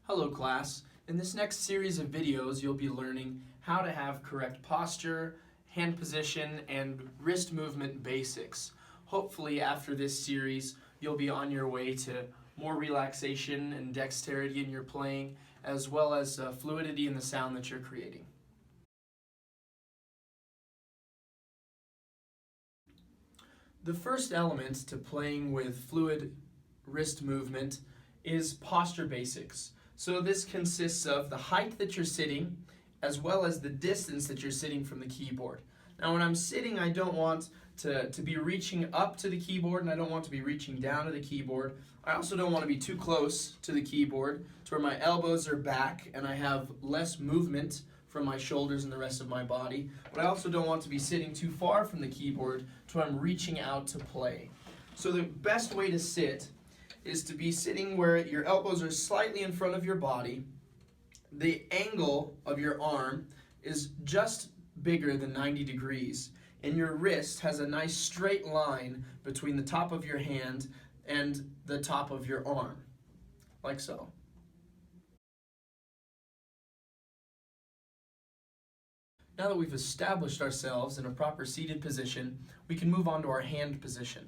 Hello class. In this next series of videos you'll be learning how to have correct posture, hand position, and wrist movement basics. Hopefully after this series you'll be on your way to more relaxation and dexterity in your playing, as well as fluidity in the sound that you're creating. The first element to playing with fluid wrist movement is posture basics. So this consists of the height that you're sitting as well as the distance that you're sitting from the keyboard. Now when I'm sitting, I don't want to be reaching up to the keyboard, and I don't want to be reaching down to the keyboard. I also don't want to be too close to the keyboard to where my elbows are back and I have less movement from my shoulders and the rest of my body. But I also don't want to be sitting too far from the keyboard to where I'm reaching out to play. So the best way to sit is to be sitting where your elbows are slightly in front of your body. The angle of your arm is just bigger than 90 degrees, and your wrist has a nice straight line between the top of your hand and the top of your arm, like so. Now that we've established ourselves in a proper seated position, we can move on to our hand position.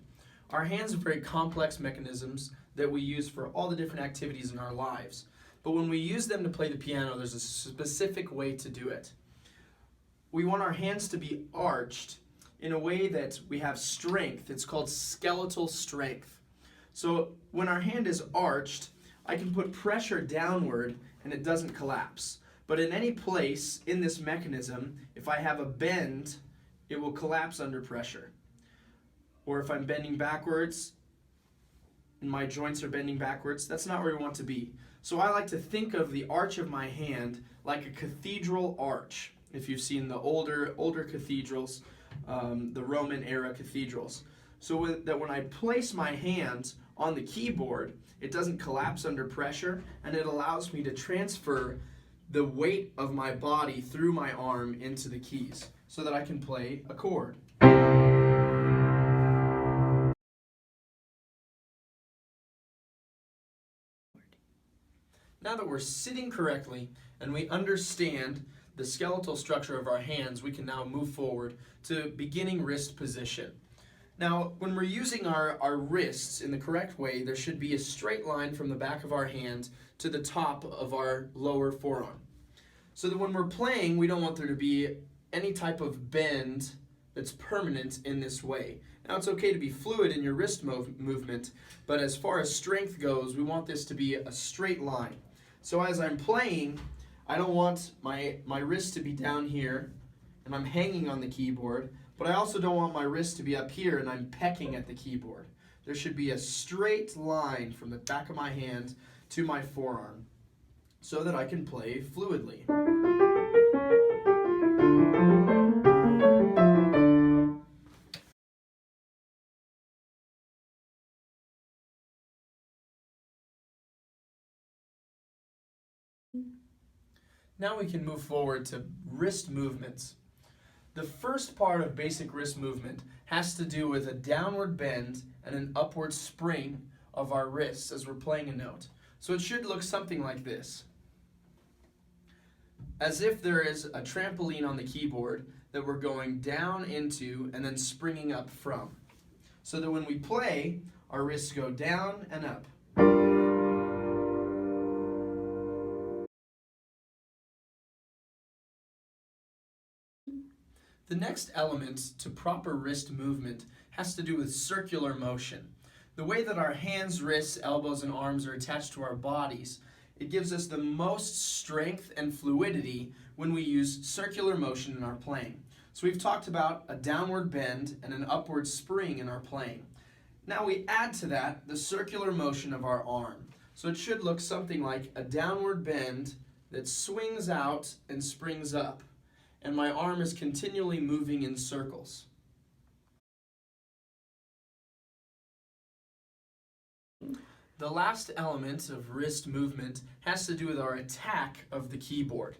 Our hands are very complex mechanisms that we use for all the different activities in our lives. But when we use them to play the piano, there's a specific way to do it. We want our hands to be arched in a way that we have strength. It's called skeletal strength. So when our hand is arched, I can put pressure downward and it doesn't collapse. But in any place in this mechanism, if I have a bend, it will collapse under pressure. Or if I'm bending backwards and my joints are bending backwards, that's not where we want to be. So I like to think of the arch of my hand like a cathedral arch. If you've seen the older cathedrals, the Roman era cathedrals. So that when I place my hand on the keyboard, it doesn't collapse under pressure, and it allows me to transfer the weight of my body through my arm into the keys so that I can play a chord. Now that we're sitting correctly and we understand the skeletal structure of our hands, we can now move forward to beginning wrist position. Now, when we're using our wrists in the correct way, there should be a straight line from the back of our hand to the top of our lower forearm. So that when we're playing, we don't want there to be any type of bend that's permanent in this way. Now, it's okay to be fluid in your wrist movement, but as far as strength goes, we want this to be a straight line. So as I'm playing, I don't want my wrist to be down here and I'm hanging on the keyboard, but I also don't want my wrist to be up here and I'm pecking at the keyboard. There should be a straight line from the back of my hand to my forearm so that I can play fluidly. Now we can move forward to wrist movements. The first part of basic wrist movement has to do with a downward bend and an upward spring of our wrists as we're playing a note. So it should look something like this. As if there is a trampoline on the keyboard that we're going down into and then springing up from. So that when we play, our wrists go down and up. The next element to proper wrist movement has to do with circular motion. The way that our hands, wrists, elbows, and arms are attached to our bodies, it gives us the most strength and fluidity when we use circular motion in our playing. So we've talked about a downward bend and an upward spring in our playing. Now we add to that the circular motion of our arm. So it should look something like a downward bend that swings out and springs up, and my arm is continually moving in circles. The last element of wrist movement has to do with our attack of the keyboard.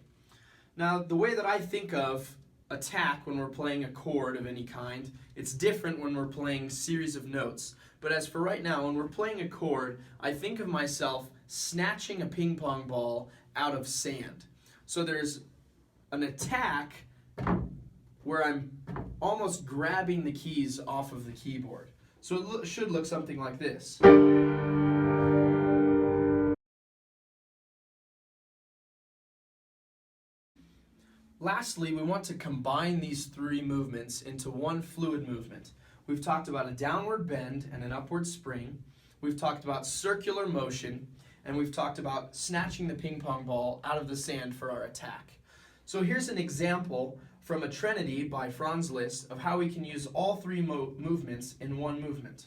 Now, the way that I think of attack when we're playing a chord of any kind, it's different when we're playing series of notes. But as for right now, when we're playing a chord, I think of myself snatching a ping pong ball out of sand. So there's an attack where I'm almost grabbing the keys off of the keyboard. So it should look something like this. Lastly, we want to combine these three movements into one fluid movement. We've talked about a downward bend and an upward spring. We've talked about circular motion, and we've talked about snatching the ping pong ball out of the sand for our attack. So here's an example from a Trinity by Franz Liszt of how we can use all three movements in one movement.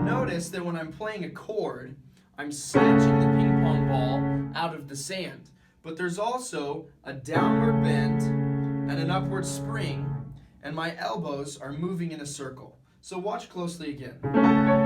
Notice that when I'm playing a chord, I'm snatching the ping pong ball out of the sand. But there's also a downward bend and an upward spring, and my elbows are moving in a circle. So watch closely again.